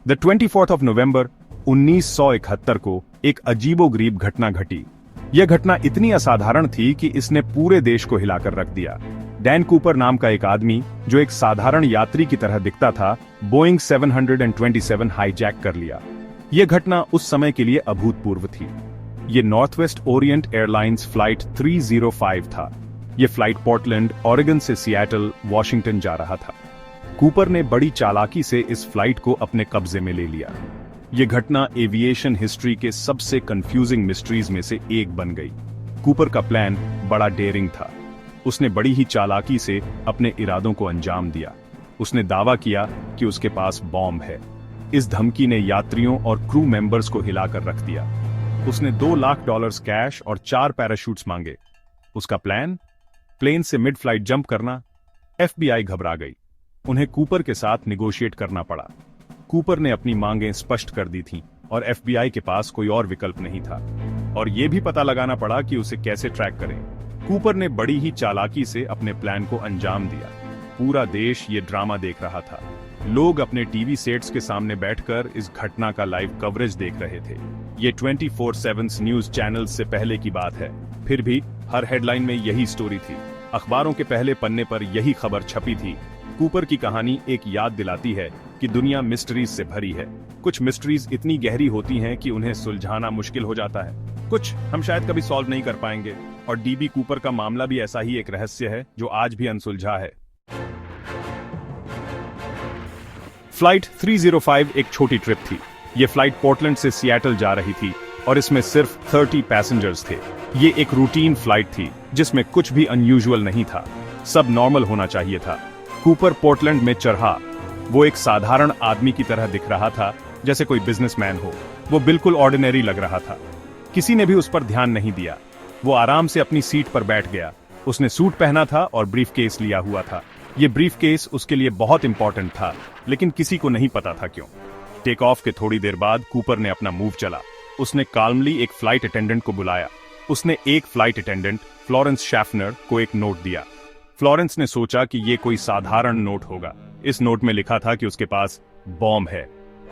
The 24th of November 1971 को एक अजीबोगरीब घटना घटी। यह घटना इतनी असाधारण थी कि इसने पूरे देश को हिलाकर रख दिया। डैन कूपर नाम का एक आदमी, जो एक साधारण यात्री की तरह दिखता था, बोइंग 727 हाईजैक कर लिया। यह घटना उस समय के लिए अभूतपूर्व थी। यह नॉर्थवेस्ट ओरिएंट एयरलाइंस फ्लाइट 305 था। यह फ्लाइट पोर्टलैंड, ऑरेगन से सिएटल, वॉशिंगटन जा रहा था। कूपर ने बड़ी चालाकी से इस फ्लाइट को अपने कब्जे में ले लिया। यह घटना एविएशन हिस्ट्री के सबसे कंफ्यूजिंग मिस्ट्रीज में से एक बन गई। कूपर का प्लान बड़ा डेयरिंग था। उसने बड़ी ही चालाकी से अपने इरादों को अंजाम दिया। उसने दावा किया कि उसके पास बॉम्ब है। इस धमकी ने यात्रियों और क्रू मेंबर्स को हिलाकर रख दिया। उसने $2 लाख कैश और 4 पैराशूट्स मांगे। उसका प्लेन से मिड फ्लाइट जंप करना। FBI घबरा गई। उन्हें कूपर के साथ निगोशिएट करना पड़ा। कूपर ने अपनी मांगें स्पष्ट कर दी थीं और FBI के पास कोई और विकल्प नहीं था, और यह भी पता लगाना पड़ा कि उसे कैसे ट्रैक करें। कूपर ने बड़ी ही चालाकी से अपने प्लान को अंजाम दिया। पूरा देश ये ड्रामा देख रहा था। लोग अपने टीवी सेट्स के सामने बैठकर इस घटना का लाइव कवरेज देख रहे थे। ये 24/7 न्यूज चैनल्स से पहले की बात है, फिर भी हर हेडलाइन में यही स्टोरी थी। अखबारों के पहले पन्ने पर यही खबर छपी थी। कूपर की कहानी एक याद दिलाती है कि दुनिया मिस्ट्रीज से भरी है। कुछ मिस्ट्रीज इतनी गहरी होती हैं कि उन्हें सुलझाना मुश्किल हो जाता है। कुछ हम शायद कभी सॉल्व नहीं कर पाएंगे, और डीबी कूपर का मामला भी ऐसा ही एक रहस्य है जो आज भी अनसुलझा है। फ्लाइट 305 एक छोटी ट्रिप थी। यह फ्लाइट पोर्टलैंड से सिएटल जा रही थी और इसमें सिर्फ 30 पैसेंजर्स थे। ये एक रूटीन फ्लाइट थी जिसमें कुछ भी अनयूजुअल नहीं था। सब नॉर्मल होना चाहिए था। कूपर पोर्टलैंड में चढ़ा। वो एक साधारण आदमी की तरह दिख रहा था, जैसे कोई बिजनेसमैन हो। वो बिल्कुल ऑर्डिनरी लग रहा था। किसी ने भी उस पर ध्यान नहीं दिया। वो आराम से अपनी सीट पर बैठ गया। उसने सूट पहना था और ब्रीफकेस लिया हुआ था। ये ब्रीफकेस उसके लिए बहुत इंपॉर्टेंट था, लेकिन किसी को नहीं पता था क्यों। टेक ऑफ के थोड़ी देर बाद कूपर ने अपना मूव चला। उसने काल्मली एक फ्लाइट अटेंडेंट को बुलाया। उसने एक फ्लाइट अटेंडेंट, फ्लोरेंस शैफनर, को एक नोट दिया। फ्लोरेंस ने सोचा कि ये कोई साधारण नोट होगा। इस नोट में लिखा था कि उसके पास बॉम्ब है।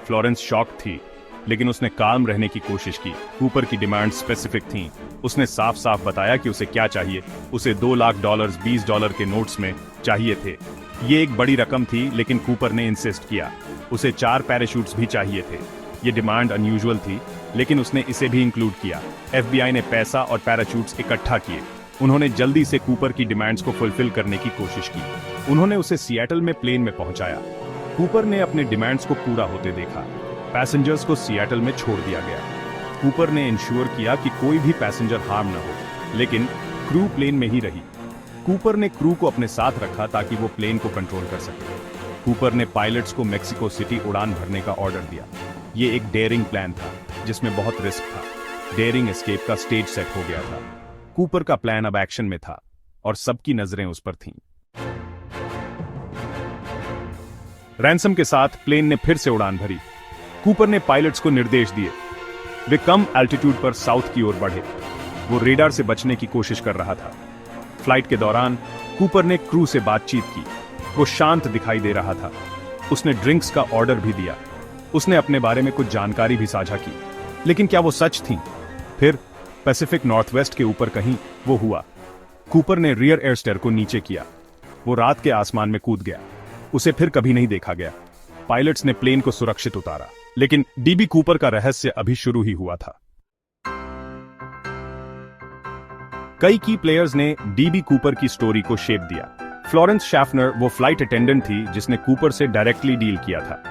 फ्लोरेंस शॉक थी, लेकिन उसने काम रहने की कोशिश की। कूपर की डिमांड स्पेसिफिक थी। उसने साफ साफ बताया कि उसे क्या चाहिए। उसे $2 लाख $20 के नोट्स में चाहिए थे। ये एक बड़ी रकम थी, लेकिन कूपर ने इंसिस्ट किया। उसे 4 पैराशूट्स भी चाहिए थे। ये डिमांड अनयूजुअल थी, लेकिन उसने इसे भी इंक्लूड किया। FBI ने पैसा और पैराशूट्स इकट्ठा किए। उन्होंने जल्दी से कूपर की डिमांड्स को फुलफिल करने की कोशिश की। उन्होंने उसे सिएटल में प्लेन में पहुंचाया। कूपर ने अपने डिमांड्स को पूरा होते देखा। पैसेंजर्स को सिएटल में छोड़ दिया गया। कूपर ने इंश्योर किया कि कोई भी पैसेंजर हार्म न हो, लेकिन क्रू प्लेन में ही रही। कूपर ने क्रू को अपने साथ रखा ताकि वो प्लेन को कंट्रोल कर सके। कूपर ने पायलट्स को मेक्सिको सिटी उड़ान भरने का ऑर्डर दिया। ये एक डेयरिंग प्लान था जिसमें बहुत रिस्क था। डेयरिंग एस्केप का स्टेज सेट हो गया था। कूपर का प्लान अब एक्शन में था और सबकी नजरें उस पर थीं। रैंसम के साथ प्लेन ने फिर से उड़ान भरी। कूपर ने पायलट्स को निर्देश दिए। वे कम एल्टीट्यूड पर साउथ की ओर बढ़े। वो रेडार से बचने की कोशिश कर रहा था। फ्लाइट के दौरान कूपर ने क्रू से बातचीत की। वो शांत दिखाई दे रहा था। उसने ड्रिंक्स का ऑर्डर भी दिया। उसने अपने बारे में कुछ जानकारी भी साझा की, लेकिन क्या वो सच थी? फिर पैसिफिक नॉर्थवेस्ट के ऊपर कहीं वो हुआ। कूपर ने रियर एयरस्टेयर को नीचे किया। वो रात के आसमान में कूद गया। उसे फिर कभी नहीं देखा गया। पायलट्स ने प्लेन को सुरक्षित उतारा, लेकिन डीबी कूपर का रहस्य अभी शुरू ही हुआ था। कई की प्लेयर्स ने डीबी कूपर की स्टोरी को शेप दिया। फ्लोरेंस शैफनर वो फ्लाइट अटेंडेंट थी जिसने कूपर से डायरेक्टली डील किया था।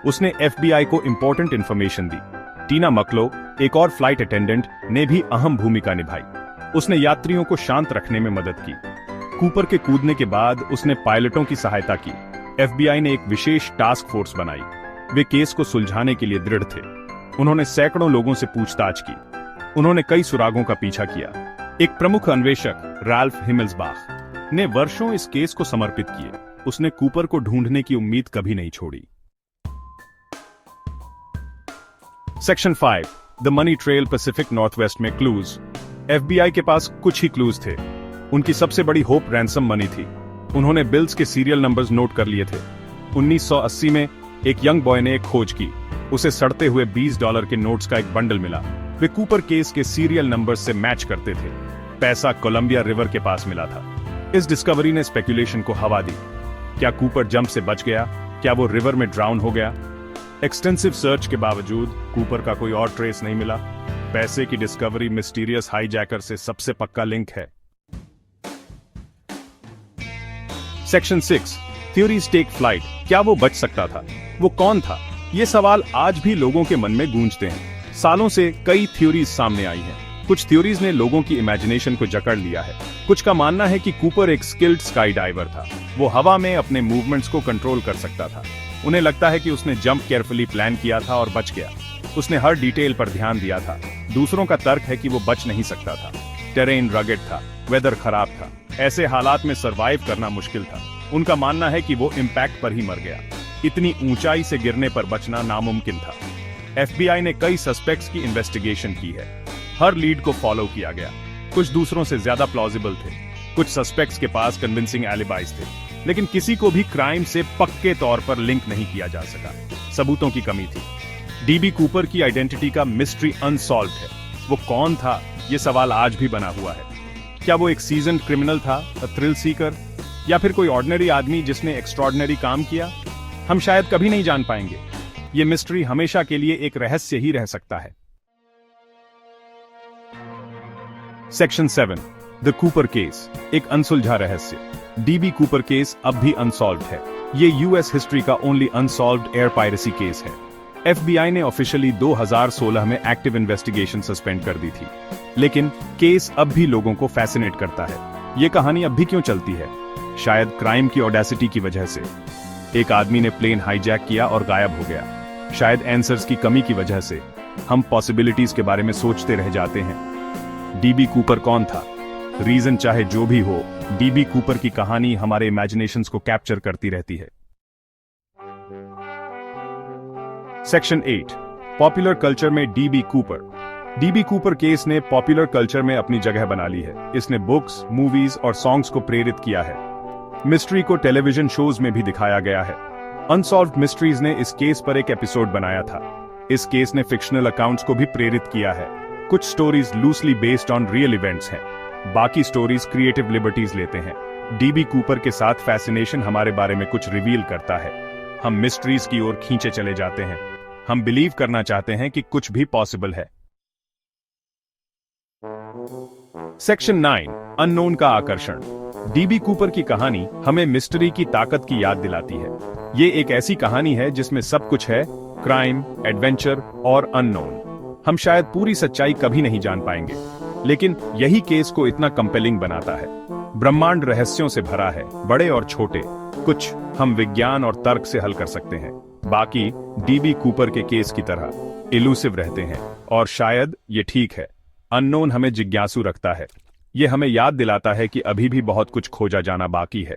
उसने FBI को इंपॉर्टेंट इंफॉर्मेशन दी। टीना मकलो, एक और फ्लाइट अटेंडेंट, ने भी अहम भूमिका निभाई। उसने यात्रियों को शांत रखने में मदद की। कूपर के कूदने के बाद उसने पायलटों की सहायता की। FBI ने एक विशेष टास्क फोर्स बनाई। वे केस को सुलझाने के लिए दृढ़ थे। उन्होंने सैकड़ों लोगों से पूछताछ की। उन्होंने कई सुरागों का पीछा किया। एक प्रमुख अन्वेषक, राल्फ हिमेल्सबाख, ने वर्षों इस केस को समर्पित किए। उसने कूपर को ढूंढने की उम्मीद कभी नहीं छोड़ी। Section 5, the money trail, Pacific Northwest में क्लूज। FBI के पास कुछ ही क्लूज थे। उनकी सबसे बड़ी होप रैंसम मनी थी। उन्होंने बिल्स के सीरियल नंबर्स नोट कर लिए थे। 1980 में एक यंग बॉय ने एक खोज की। उसे सड़ते हुए $20 के नोट्स का एक बंडल मिला। वे कूपर केस के सीरियल नंबर से मैच करते थे। पैसा कोलंबिया रिवर के पास मिला था। इस डिस्कवरी ने स्पेकुलेशन को हवा दी। क्या कूपर जंप से बच गया? क्या वो रिवर में ड्राउन हो गया? एक्सटेंसिव सर्च के बावजूद कूपर का कोई और ट्रेस नहीं मिला। पैसे की डिस्कवरी मिस्टीरियस हाईजैकर से सबसे पक्का लिंक है। Section 6, theories take flight. क्या वो बच सकता था? वो कौन था? ये सवाल आज भी लोगों के मन में गूंजते हैं। सालों से कई थ्योरीज सामने आई हैं। कुछ थ्योरीज ने लोगों की इमेजिनेशन को जकड़ लिया है। कुछ का मानना है कि कूपर एक स्किल्ड स्काई डाइवर था। वो हवा में अपने मूवमेंट्स को कंट्रोल कर सकता था। उन्हें लगता है कि उसने जंप केयरफुली प्लान किया था और बच गया। उसने हर डिटेल पर ध्यान दिया था। दूसरों का तर्क है कि वो बच नहीं सकता था। टेरेन रगेड था, वेदर खराब था, ऐसे हालात में सरवाइव करना मुश्किल था। उनका मानना है कि वो इम्पैक्ट पर ही मर गया। इतनी ऊंचाई से गिरने पर बचना नामुमकिन था। FBI ने कई सस्पेक्ट्स की इन्वेस्टिगेशन की है। हर लीड को फॉलो किया गया। कुछ दूसरों से ज्यादा प्लॉजिबल थे। कुछ सस्पेक्ट्स के पास कन्विंसिंग एलिबाइज थे, लेकिन किसी को भी क्राइम से पक्के तौर पर लिंक नहीं किया जा सका। सबूतों की कमी थी। DB कूपर की आइडेंटिटी का मिस्ट्री अनसॉल्व्ड है। वो कौन था? ये सवाल आज भी बना हुआ है। क्या वो एक सीजन्ड क्रिमिनल था, थ्रिल सीकर, या फिर कोई ऑर्डिनरी आदमी जिसने एक्स्ट्रॉर्डिनरी काम किया? हम शायद कभी नहीं जान पाएंगे। ये मिस्ट्री हमेशा के लिए एक रहस्य ही रह सकता है। सेक्शन 7, द कूपर केस, एक अनसुलझा रहस्य। DB कूपर केस अब भी अनसॉल्व्ड है। ये US हिस्ट्री का only unsolved air piracy case है। FBI ने ऑफिशियली 2016 में एक्टिव इन्वेस्टिगेशन सस्पेंड कर दी थी, लेकिन केस अब भी लोगों को फैसिनेट करता है। ये कहानी अब भी क्यों चलती है? शायद क्राइम की ऑडेसिटी की वजह से। एक आदमी ने प्लेन हाईजैक किया और गायब हो गया। शायद आंसर्स की कमी की वजह से हम पॉसिबिलिटीज के बारे में सोचते रह जाते हैं। DB कूपर कौन था? रीजन चाहे जो भी हो, DB कूपर की कहानी हमारे इमेजिनेशंस को कैप्चर करती रहती है। सेक्शन 8, पॉपुलर कल्चर में DB Cooper. DB Cooper case ने पॉपुलर कल्चर में अपनी जगह बना ली है। इसने बुक्स, मूवीज और सॉन्ग्स को प्रेरित किया है। मिस्ट्री को टेलीविजन शोज में भी दिखाया गया है। अनसॉल्व्ड मिस्ट्रीज ने इस केस पर एक एपिसोड बनाया था। इस केस ने फिक्शनल अकाउंट्स को भी प्रेरित किया है। कुछ stories loosely based on real events हैं, बाकी स्टोरीज क्रिएटिव लिबर्टीज लेते हैं। DB कूपर के साथ फैसिनेशन हमारे बारे में कुछ रिवील करता है। हम मिस्ट्रीज की ओर खींचे चले जाते हैं। हम बिलीव करना चाहते हैं कि कुछ भी पॉसिबल है। सेक्शन 9, अननोन का आकर्षण। DB कूपर की कहानी हमें मिस्ट्री की ताकत की याद दिलाती है। ये एक ऐसी कहानी है जिसमें सब कुछ है, क्राइम, एडवेंचर और अननोन। हम शायद पूरी सच्चाई कभी नहीं जान पाएंगे, लेकिन यही केस को इतना कंपेलिंग बनाता है। ब्रह्मांड रहस्यों से भरा है, बड़े और छोटे। कुछ हम विज्ञान और तर्क से हल कर सकते हैं, बाकी DB कूपर के केस की तरह इलूसिव रहते हैं। और शायद ये ठीक है। अननोन हमें जिज्ञासु रखता है। ये हमें याद दिलाता है कि अभी भी बहुत कुछ खोजा जाना बाकी है।